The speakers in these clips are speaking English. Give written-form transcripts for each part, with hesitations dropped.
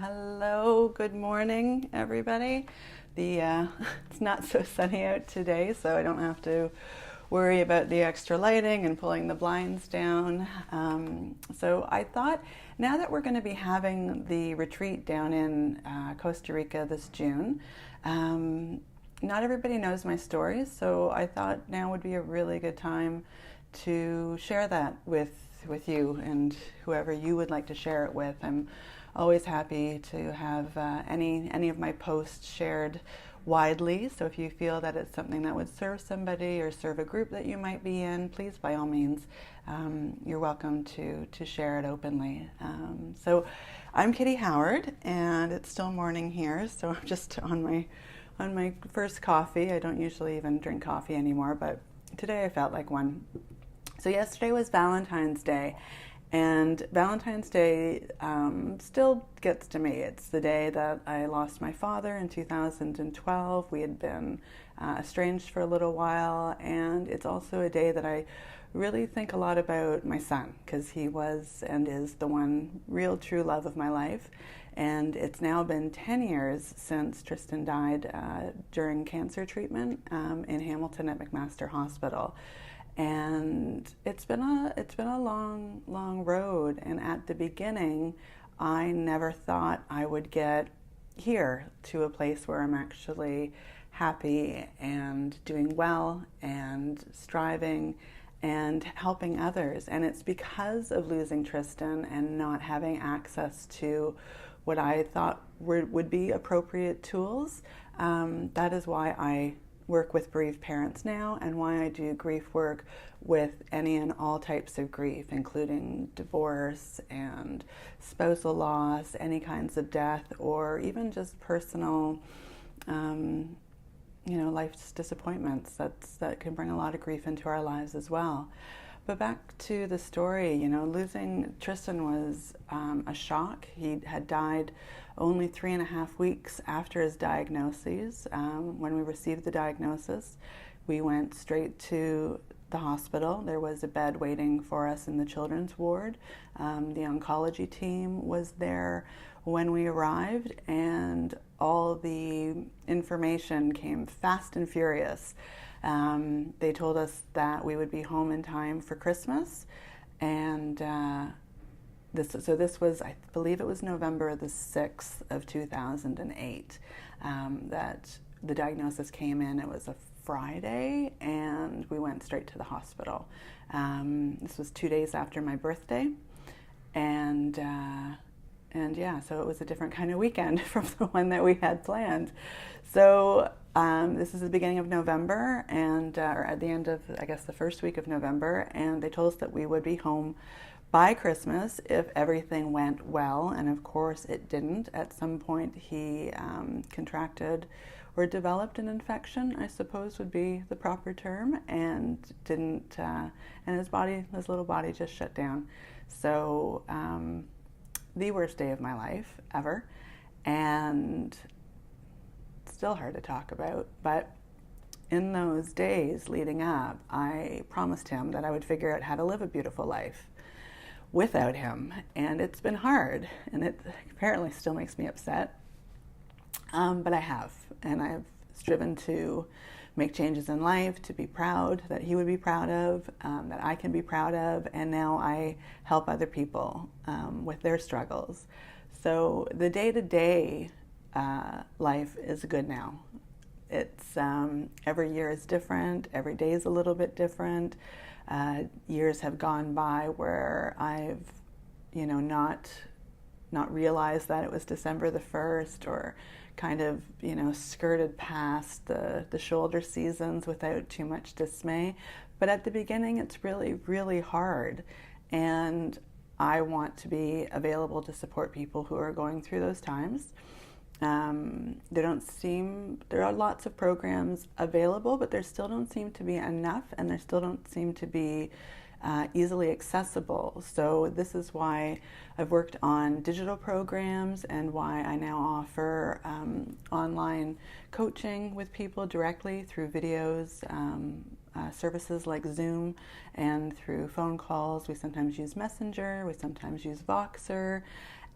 Hello, good morning, everybody. It's not so sunny out today, so I don't have to worry about the extra lighting and pulling the blinds down. So I thought now that we're going to be having the retreat down in Costa Rica this June, not everybody knows my story, so I thought now would be a really good time to share that with you and whoever you would like to share it with. I'm always happy to have any of my posts shared widely. So if you feel that it's something that would serve somebody or serve a group that you might be in, please, by all means, you're welcome to share it openly. So I'm Kitty Howard, and it's still morning here, so I'm just on my first coffee. I don't usually even drink coffee anymore, but today I felt like one. So yesterday was Valentine's Day, and Valentine's Day still gets to me. It's the day that I lost my father in 2012. We had been estranged for a little while, and it's also a day that I really think a lot about my son, because he was and is the one real true love of my life. And it's now been 10 years since Tristan died during cancer treatment in Hamilton at McMaster Hospital. And it's been a long road. And at the beginning, I never thought I would get here to a place where I'm actually happy and doing well and striving and helping others. And it's because of losing Tristan and not having access to what I thought would be appropriate tools. That is why I work with bereaved parents now, and why I do grief work with any and all types of grief, including divorce and spousal loss, any kinds of death, or even just personal, life's disappointments. That can bring a lot of grief into our lives as well. But back to the story, losing Tristan was a shock. He had died only 3.5 weeks after his diagnosis. When we received the diagnosis, we went straight to the hospital. There was a bed waiting for us in the children's ward. The oncology team was there when we arrived, and all the information came fast and furious. They told us that we would be home in time for Christmas, and this was, I believe it was November the 6th of 2008 that the diagnosis came in. It was a Friday, and we went straight to the hospital. This was 2 days after my birthday, and yeah, so it was a different kind of weekend from the one that we had planned. So this is the beginning of November, and or at the end of, I guess, the first week of November, and they told us that we would be home by Christmas if everything went well, and of course it didn't. At some point he contracted or developed an infection, I suppose would be the proper term, and didn't, and his little body just shut down. So the worst day of my life ever, and still hard to talk about. But in those days leading up, I promised him that I would figure out how to live a beautiful life without him, and it's been hard, and it apparently still makes me upset, but I have, and I've striven to make changes in life, to be proud, that he would be proud of, that I can be proud of, and now I help other people with their struggles. So the day-to-day life is good now. It's every year is different, every day is a little bit different. Years have gone by where I've, not realized that it was December the 1st, or kind of, skirted past the shoulder seasons without too much dismay. But at the beginning, it's really, really hard. And I want to be available to support people who are going through those times. There are lots of programs available, but there still don't seem to be enough, and there still don't seem to be easily accessible. So this is why I've worked on digital programs, and why I now offer online coaching with people directly through videos, services like Zoom, and through phone calls. We sometimes use Messenger, we sometimes use Voxer,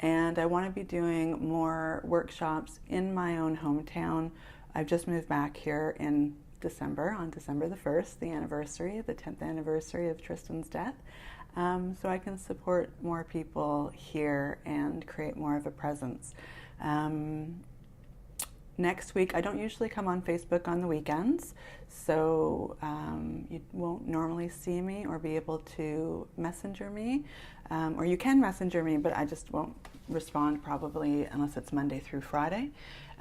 And I want to be doing more workshops in my own hometown. I've just moved back here in December, on December the 1st, the 10th anniversary of Tristans' death. So I can support more people here and create more of a presence. Next week, I don't usually come on Facebook on the weekends, so you won't normally see me or be able to messenger me. Or you can messenger me, but I just won't respond probably unless it's Monday through Friday.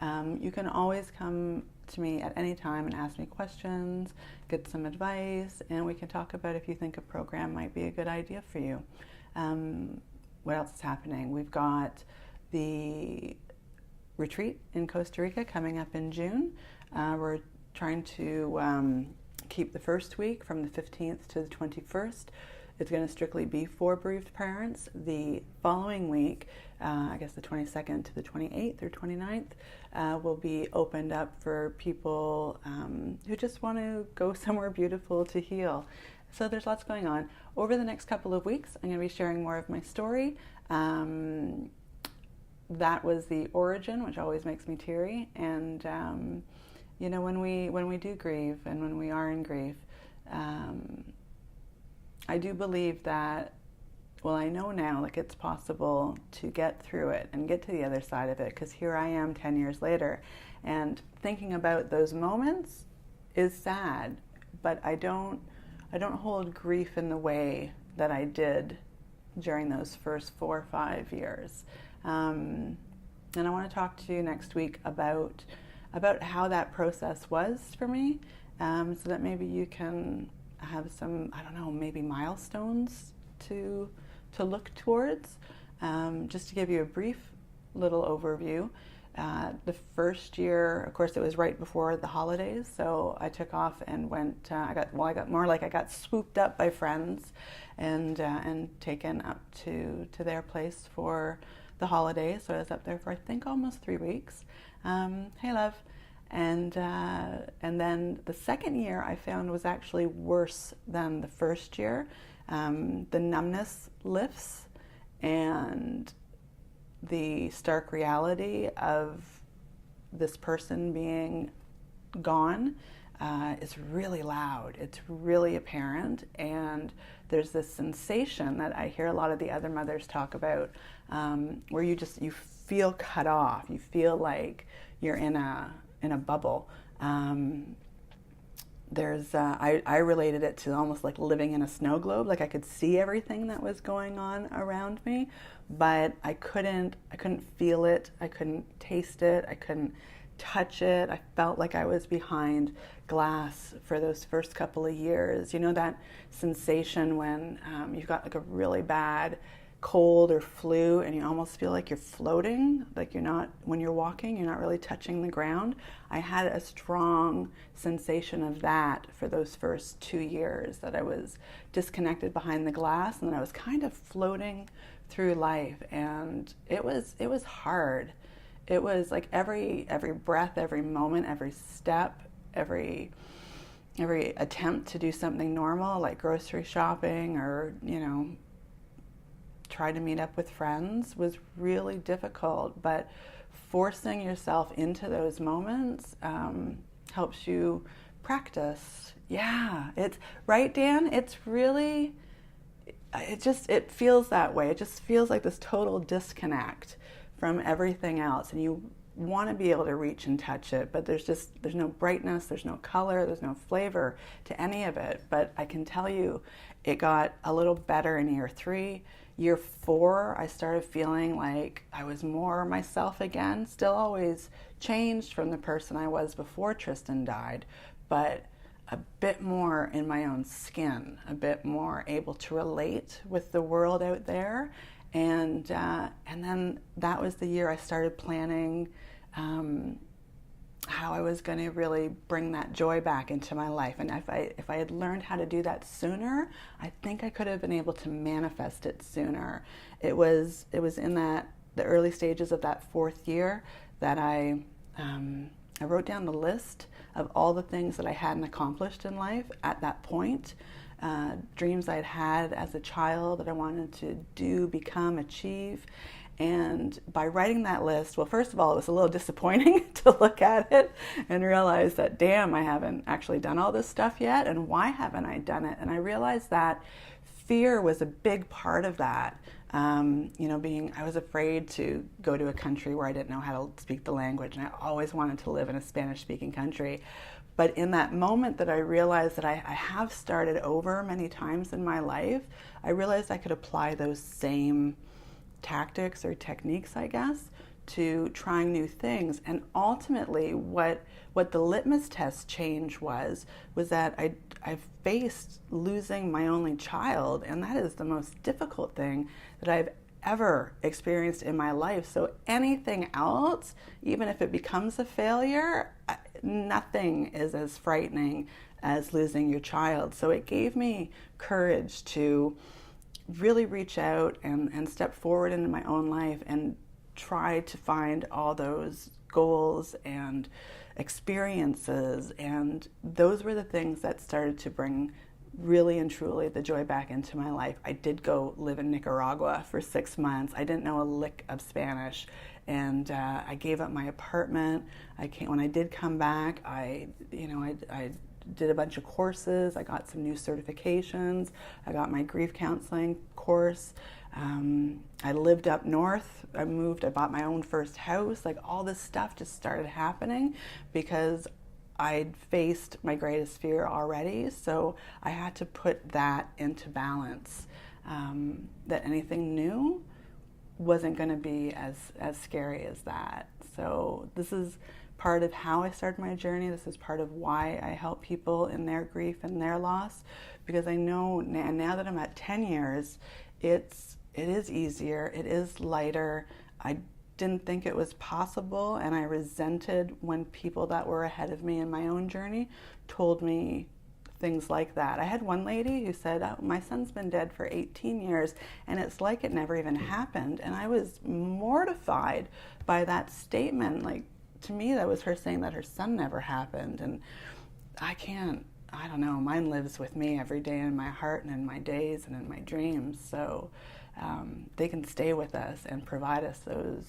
You can always come to me at any time and ask me questions, get some advice, and we can talk about if you think a program might be a good idea for you. What else is happening? We've got the retreat in Costa Rica coming up in June. We're trying to keep the first week from the 15th to the 21st. It's going to strictly be for bereaved parents. The following week, I guess the 22nd to the 28th or 29th, will be opened up for people who just want to go somewhere beautiful to heal. So there's lots going on. Over the next couple of weeks, I'm going to be sharing more of my story. That was the origin, which always makes me teary. And you know, when we do grieve and when we are in grief, I do believe that, well, I know now, like, it's possible to get through it and get to the other side of it, because here I am 10 years later, and thinking about those moments is sad, but I don't hold grief in the way that I did during those first 4 or 5 years. And I want to talk to you next week about how that process was for me, so that maybe you can have some, I don't know, maybe milestones to look towards. Just to give you a brief little overview, the first year, of course, it was right before the holidays, so I took off and went. I got swooped up by friends, and taken up to their place for the holidays. So I was up there for, I think, almost 3 weeks. Hey, love. And then the second year I found was actually worse than the first year. The numbness lifts, and the stark reality of this person being gone is really loud. It's really apparent, and there's this sensation that I hear a lot of the other mothers talk about, where you feel cut off. You feel like you're in a bubble. I related it to almost like living in a snow globe. Like, I could see everything that was going on around me, but I couldn't feel it. I couldn't taste it. I couldn't touch it. I felt like I was behind glass for those first couple of years. You know, that sensation when you've got like a really bad cold or flu and you almost feel like you're floating, like when you're walking, you're not really touching the ground. I had a strong sensation of that for those first 2 years, that I was disconnected behind the glass, and then I was kind of floating through life, and it was hard. It was like every breath, every moment, every step, every attempt to do something normal, like grocery shopping or, try to meet up with friends, was really difficult. But forcing yourself into those moments helps you practice. Yeah, it's right, Dan. It's really, it feels that way. It just feels like this total disconnect from everything else, and you want to be able to reach and touch it, but there's no brightness, there's no color, there's no flavor to any of it. But I can tell you, it got a little better in year 3. Year 4, I started feeling like I was more myself again, still always changed from the person I was before Tristan died, but a bit more in my own skin, a bit more able to relate with the world out there. And then that was the year I started planning how I was going to really bring that joy back into my life. And if I had learned how to do that sooner, I think I could have been able to manifest it sooner. It was in the early stages of that 4th year that I wrote down the list of all the things that I hadn't accomplished in life at that point. Dreams I'd had as a child that I wanted to do, become, achieve. And by writing that list, well, first of all, it was a little disappointing to look at it and realize that, damn, I haven't actually done all this stuff yet, and why haven't I done it? And I realized that fear was a big part of that. I was afraid to go to a country where I didn't know how to speak the language, and I always wanted to live in a Spanish-speaking country. But in that moment that I realized that I have started over many times in my life, I realized I could apply those same tactics or techniques, I guess, to trying new things. And ultimately, what the litmus test change was that I faced losing my only child, and that is the most difficult thing that I've ever experienced in my life. So anything else, even if it becomes a failure, nothing is as frightening as losing your child. So it gave me courage to really reach out and step forward into my own life and try to find all those goals and experiences, and those were the things that started to bring really and truly the joy back into my life. I did go live in Nicaragua for 6 months. I didn't know a lick of Spanish, and I gave up my apartment. When I did come back, I did a bunch of courses. I got some new certifications. I got my grief counseling course. I lived up north. I moved. I bought my own first house. Like, all this stuff just started happening because I'd faced my greatest fear already. So I had to put that into balance. That anything new wasn't going to be as scary as that. So this is part of how I started my journey. This is part of why I help people in their grief and their loss, because I know now that I'm at 10 years, it is easier, it is lighter. I didn't think it was possible, and I resented when people that were ahead of me in my own journey told me things like that. I had one lady who said, "Oh, my son's been dead for 18 years, and it's like it never even happened." And I was mortified by that statement. Like, to me, that was her saying that her son never happened. And I don't know, mine lives with me every day in my heart and in my days and in my dreams. So they can stay with us and provide us those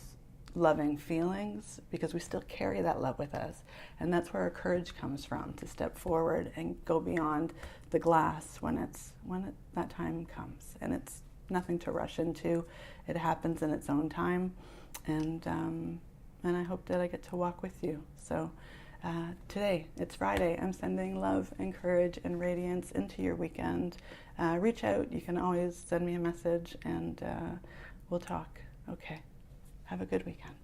loving feelings, because we still carry that love with us. And that's where our courage comes from, to step forward and go beyond the glass when that time comes. And it's nothing to rush into. It happens in its own time. And I hope that I get to walk with you. So today, it's Friday. I'm sending love and courage and radiance into your weekend. Reach out. You can always send me a message, and we'll talk. Okay. Have a good weekend.